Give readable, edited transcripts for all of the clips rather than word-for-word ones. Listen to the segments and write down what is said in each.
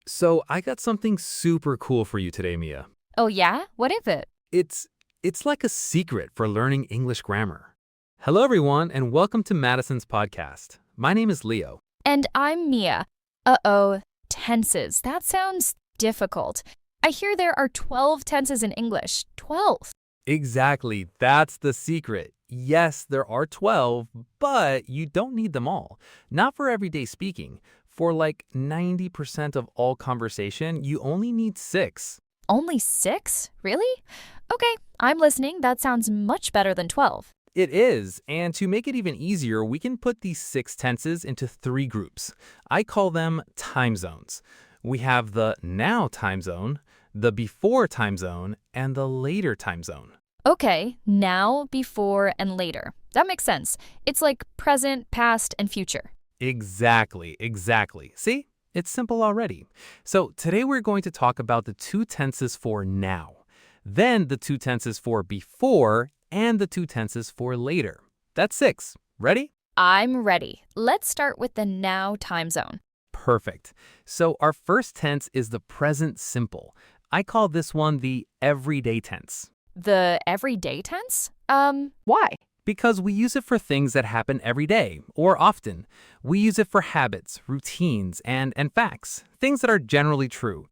So I got something super cool for you today, Mia. Oh, yeah? What is it? It's it's like a secret for learning English grammar. Hello everyone and welcome to Madison's podcast. My name is Leo. And I'm Mia. Uh-oh, tenses. That sounds difficult. I hear there are 12 tenses in English. 12. Exactly, that's the secret. Yes, there are 12, but you don't need them all. Not for everyday speaking. For like 90% of all conversation, you only need 6. Only 6? Really? Okay, I'm listening. That sounds much better than 12. It is, and to make it even easier, we can put these 6 tenses into 3 groups. I call them time zones. We have the now time zone, the before time zone, and the later time zone. Okay, now, before, and later. That makes sense. It's like present, past, and future. Exactly. See? It's simple already. So today we're going to talk about the 2 tenses for now, then the 2 tenses for before, and the 2 tenses for later. That's 6. Ready? I'm ready. Let's start with the now time zone. Perfect. So our first tense is the present simple. I call this one the everyday tense The everyday tense? Why? because we use it for things that happen every day or often. We use it for habits, routines, and facts, things that are generally true.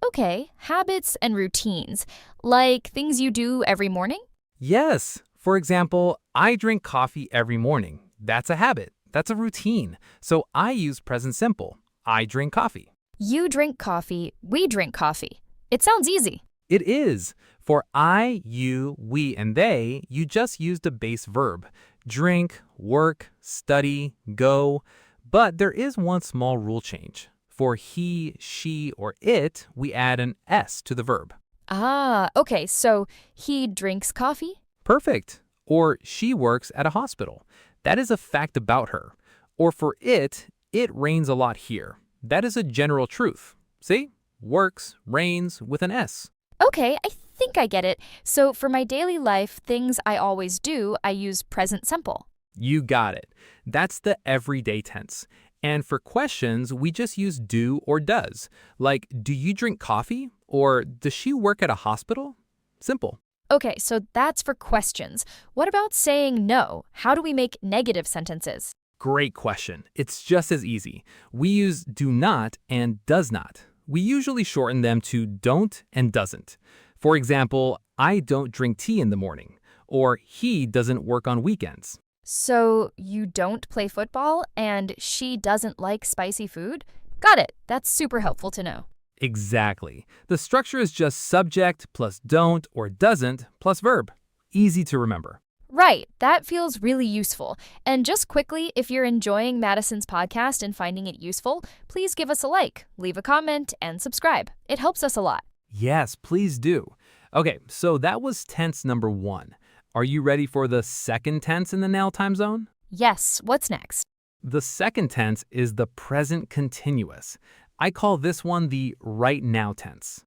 Okay, habits and routines, like things you do every morning? Yes. For example, I drink coffee every morning. That's a habit. That's a routine. So I use present simple. I drink coffee. You drink coffee, we drink coffee. It sounds easy. It is. For I, you, we, and they, you just used a base verb. Drink, work, study, go. But there is one small rule change. For he, she, or it, we add an S to the verb. Ah, okay, so he drinks coffee? Perfect. Or she works at a hospital. That is a fact about her. Or for it rains a lot here. That is a general truth. See? Works, rains with an S. Okay, I think I get it. So for my daily life, things I always do, I use present simple. You got it. That's the everyday tense. And for questions, we just use do or does. Like, do you drink coffee? Or does she work at a hospital? Simple. Okay, so that's for questions. What about saying no? How do we make negative sentences? Great question. It's just as easy. We use do not and does not. We usually shorten them to don't and doesn't. For example, I don't drink tea in the morning, or he doesn't work on weekends. So you don't play football and she doesn't like spicy food? Got it. That's super helpful to know. Exactly. The structure is just subject plus don't or doesn't plus verb. Easy to remember. Right, that feels really useful. And just quickly, if you're enjoying Madison's podcast and finding it useful, please give us a like, leave a comment, and subscribe. It helps us a lot. Yes, please do. Okay, so that was tense number 1. Are you ready for the second tense in the now time zone? Yes, what's next? The second tense is the present continuous. I call this one the right now tense.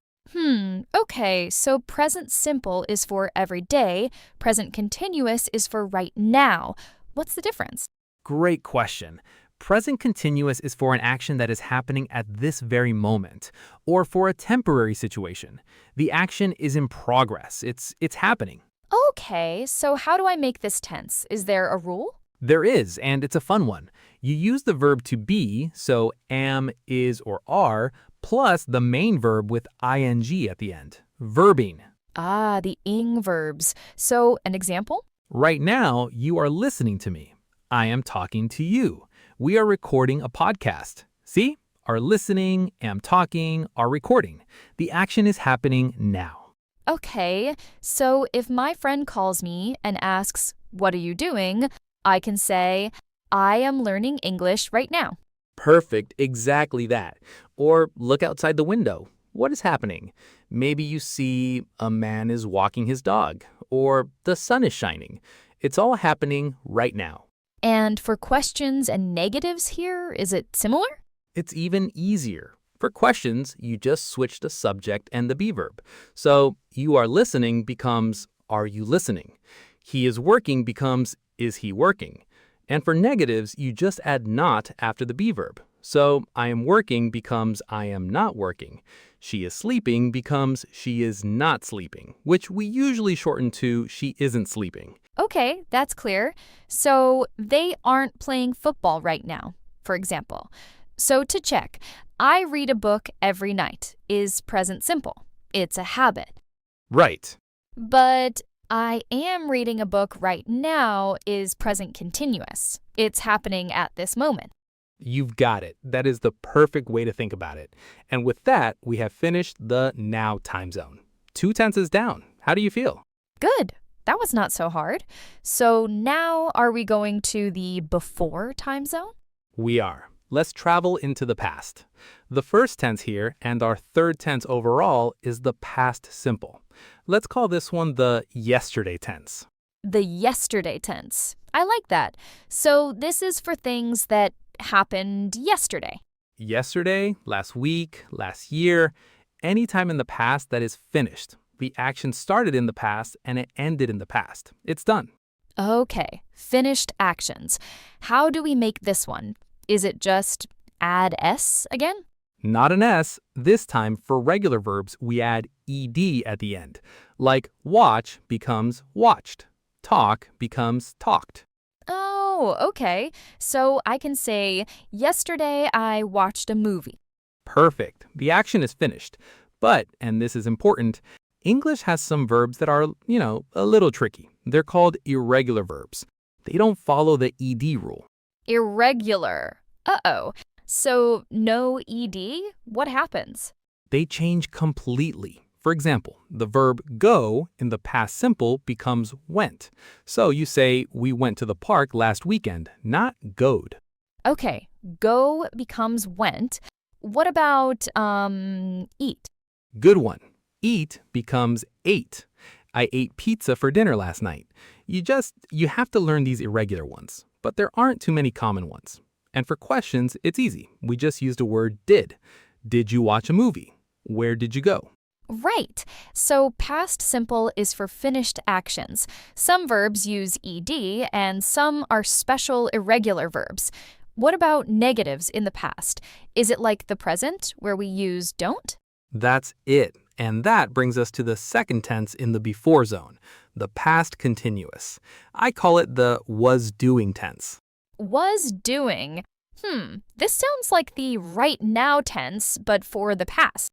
Okay, so present simple is for every day, present continuous is for right now. What's the difference? Great question. Present continuous is for an action that is happening at this very moment, or for a temporary situation. The action is in progress. It's happening. Okay, so how do I make this tense? Is there a rule? There is, and it's a fun one. You use the verb to be, so am, is, or are, plus the main verb with ing at the end. Verbing. Ah, the ing verbs. So, an example? Right now, you are listening to me. I am talking to you. We are recording a podcast. See? Are listening, am talking, are recording. The action is happening now. Okay, so if my friend calls me and asks, "What are you doing?" I can say, "I am learning English right now." Perfect, exactly that. Or look outside the window. What is happening? Maybe you see a man is walking his dog, or the sun is shining. It's all happening right now. And for questions and negatives here, is it similar? It's even easier. For questions, you just switch the subject and the be verb. So you are listening becomes are you listening? He is working becomes is he working? And for negatives, you just add not after the be verb. So I am working becomes I am not working. She is sleeping becomes she is not sleeping, which we usually shorten to she isn't sleeping. Okay, that's clear. So they aren't playing football right now, for example. So to check, I read a book every night is present simple. It's a habit. Right. But I am reading a book right now is present continuous. It's happening at this moment. You've got it. That is the perfect way to think about it. And with that, we have finished the now time zone. 2 tenses down. How do you feel? Good. That was not so hard. So now are we going to the before time zone? We are. Let's travel into the past. The first tense here and our third tense overall is the past simple. Let's call this one the yesterday tense. The yesterday tense. I like that. So this is for things that happened yesterday. Yesterday, last week, last year, any time in the past that is finished. The action started in the past and it ended in the past. It's done. Okay, finished actions. How do we make this one? Is it just add S again? Not an S. This time, for regular verbs, we add ed at the end. Like watch becomes watched. Talk becomes talked. Oh, okay. So I can say, yesterday I watched a movie. Perfect. The action is finished. But, and this is important, English has some verbs that are, a little tricky. They're called irregular verbs. They don't follow the ed rule. Irregular. Uh-oh. So no ed? What happens? They change completely. For example, the verb go in the past simple becomes went. So you say, we went to the park last weekend, not goed. Okay, go becomes went. What about, eat? Good one. Eat becomes ate. I ate pizza for dinner last night. You have to learn these irregular ones, but there aren't too many common ones. And for questions, it's easy. We just used a word did. Did you watch a movie? Where did you go? Right. So past simple is for finished actions. Some verbs use ed and some are special irregular verbs. What about negatives in the past? Is it like the present where we use don't? That's it. And that brings us to the second tense in the before zone, the past continuous. I call it the was doing tense. Was doing. This sounds like the right now tense, but for the past.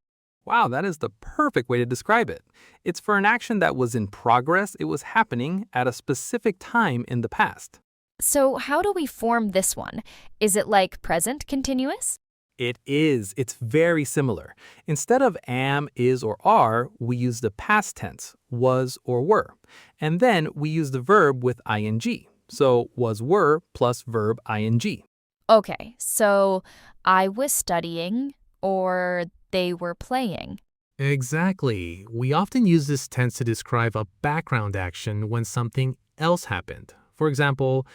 Wow, that is the perfect way to describe it. It's for an action that was in progress, it was happening at a specific time in the past. So how do we form this one? Is it like present continuous? It is. It's very similar. Instead of am, is, or are, we use the past tense, was or were. And then we use the verb with ing. So was were plus verb ing. Okay, so I was studying or they were playing. Exactly. We often use this tense to describe a background action when something else happened. For example,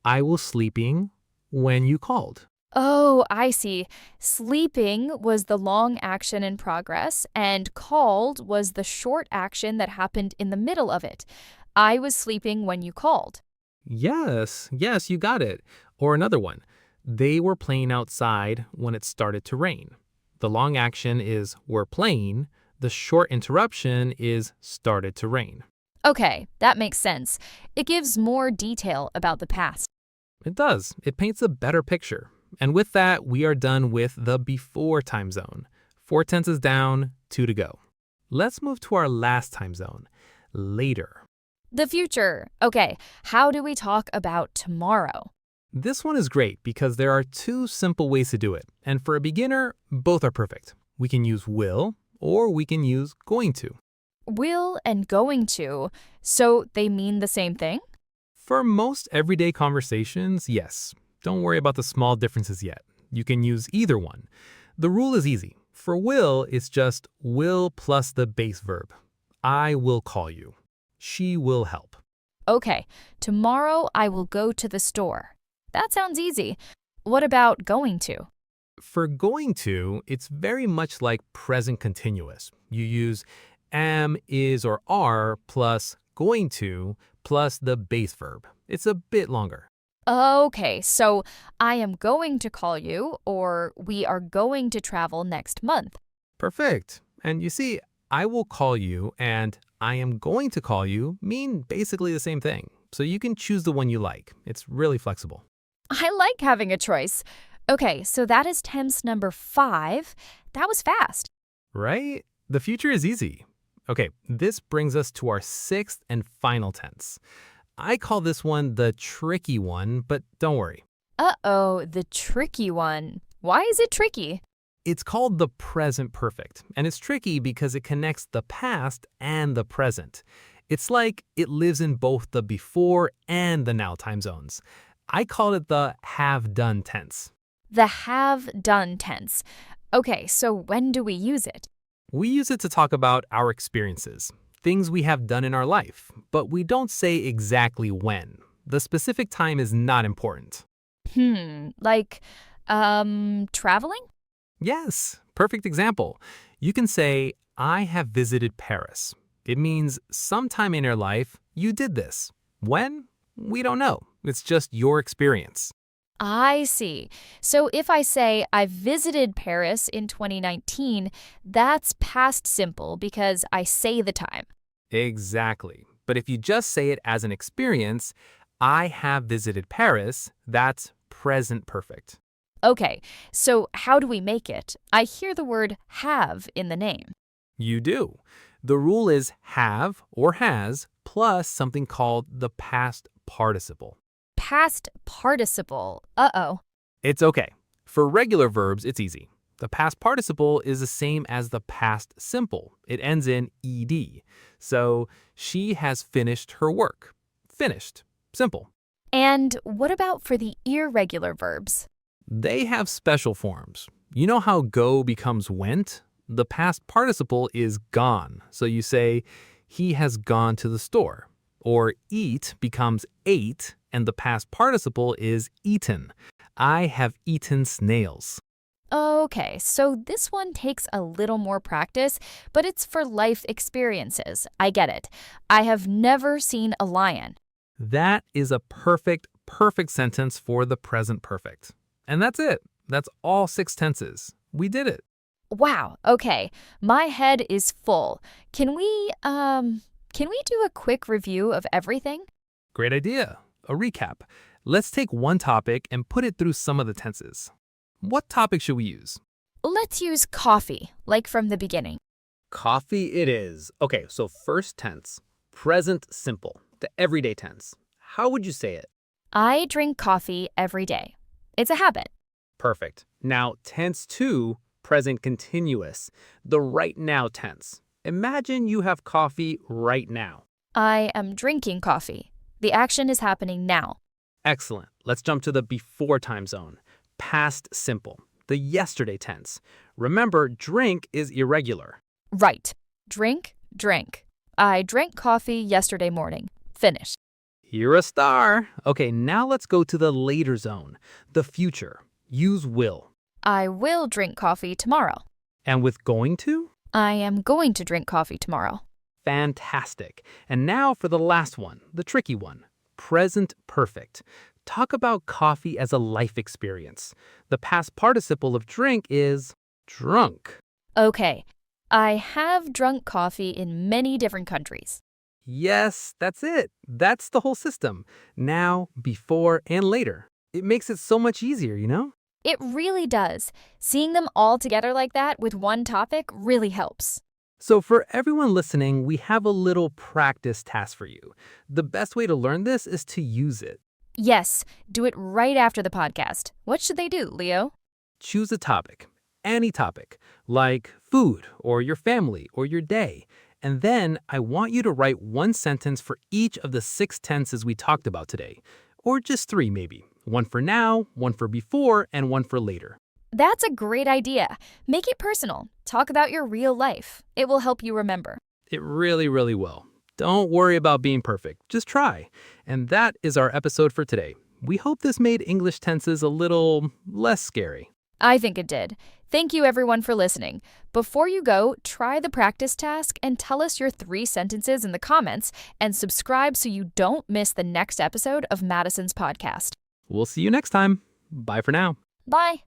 I was sleeping when you called. Oh, I see. Sleeping was the long action in progress, and called was the short action that happened in the middle of it. I was sleeping when you called. Yes, you got it. Or another one. They were playing outside when it started to rain. The long action is were playing. The short interruption is started to rain. Okay, that makes sense. It gives more detail about the past. It does. It paints a better picture. And with that, we are done with the before time zone. 4 tenses down, 2 to go. Let's move to our last time zone, later. The future. Okay, how do we talk about tomorrow? This one is great because there are 2 simple ways to do it. And for a beginner, both are perfect. We can use will or we can use going to. Will and going to, so they mean the same thing? For most everyday conversations, yes. Don't worry about the small differences yet. You can use either one. The rule is easy. For will, it's just will plus the base verb. I will call you. She will help. Okay, tomorrow I will go to the store. That sounds easy. What about going to? For going to, it's very much like present continuous. You use am, is, or are plus going to plus the base verb. It's a bit longer. Okay, so I am going to call you, or we are going to travel next month. Perfect. And you see, I will call you and I am going to call you mean basically the same thing. So you can choose the one you like. It's really flexible. I like having a choice. Okay, so that is tense number 5. That was fast. Right? The future is easy. Okay, this brings us to our sixth and final tense. I call this one the tricky one, but don't worry. Uh-oh, the tricky one. Why is it tricky? It's called the present perfect, and it's tricky because it connects the past and the present. It's like it lives in both the before and the now time zones. I call it the have done tense. The have done tense. Okay, so when do we use it? We use it to talk about our experiences, things we have done in our life, but we don't say exactly when. The specific time is not important. Like, traveling? Yes, perfect example. You can say, I have visited Paris. It means sometime in your life you did this. When? We don't know. It's just your experience. I see. So if I say I visited Paris in 2019, that's past simple because I say the time. Exactly. But if you just say it as an experience, I have visited Paris, that's present perfect. Okay, so how do we make it? I hear the word have in the name. You do. The rule is have or has plus something called the past participle. Past participle. Uh-oh. It's okay. For regular verbs, it's easy. The past participle is the same as the past simple. It ends in ed. So she has finished her work. Finished. Simple. And what about for the irregular verbs? They have special forms. You know how go becomes went? The past participle is gone. So you say, he has gone to the store. Or eat becomes ate, and the past participle is eaten. I have eaten snails. Okay, so this one takes a little more practice, but it's for life experiences. I get it. I have never seen a lion. That is a perfect sentence for the present perfect. And that's it. That's all 6 tenses. We did it. Wow, okay. My head is full. Can we do a quick review of everything? Great idea. A recap. Let's take one topic and put it through some of the tenses. What topic should we use? Let's use coffee, like from the beginning. Coffee it is. Okay, so first tense, present simple, the everyday tense. How would you say it? I drink coffee every day. It's a habit. Perfect. Now, tense 2, present continuous, the right now tense. Imagine you have coffee right now. I am drinking coffee. The action is happening now. Excellent. Let's jump to the before time zone. Past simple, the yesterday tense. Remember, drink is irregular. Right. Drink, drank. I drank coffee yesterday morning. Finish. You're a star. Okay, now let's go to the later zone, the future. Use will. I will drink coffee tomorrow. And with going to? I am going to drink coffee tomorrow. Fantastic. And now for the last one, the tricky one, present perfect. Talk about coffee as a life experience. The past participle of drink is drunk. Okay. I have drunk coffee in many different countries. Yes, that's it. That's the whole system. Now, before, and later. It makes it so much easier, you know? It really does. Seeing them all together like that with one topic really helps. So for everyone listening, we have a little practice task for you. The best way to learn this is to use it. Yes, do it right after the podcast. What should they do, Leo? Choose a topic, any topic, like food or your family or your day. And then I want you to write one sentence for each of the 6 tenses we talked about today. Or just 3 maybe. One for now, one for before, and one for later. That's a great idea. Make it personal. Talk about your real life. It will help you remember. It really, really will. Don't worry about being perfect. Just try. And that is our episode for today. We hope this made English tenses a little less scary. I think it did. Thank you everyone for listening. Before you go, try the practice task and tell us your 3 sentences in the comments and subscribe so you don't miss the next episode of Madison's podcast. We'll see you next time. Bye for now. Bye.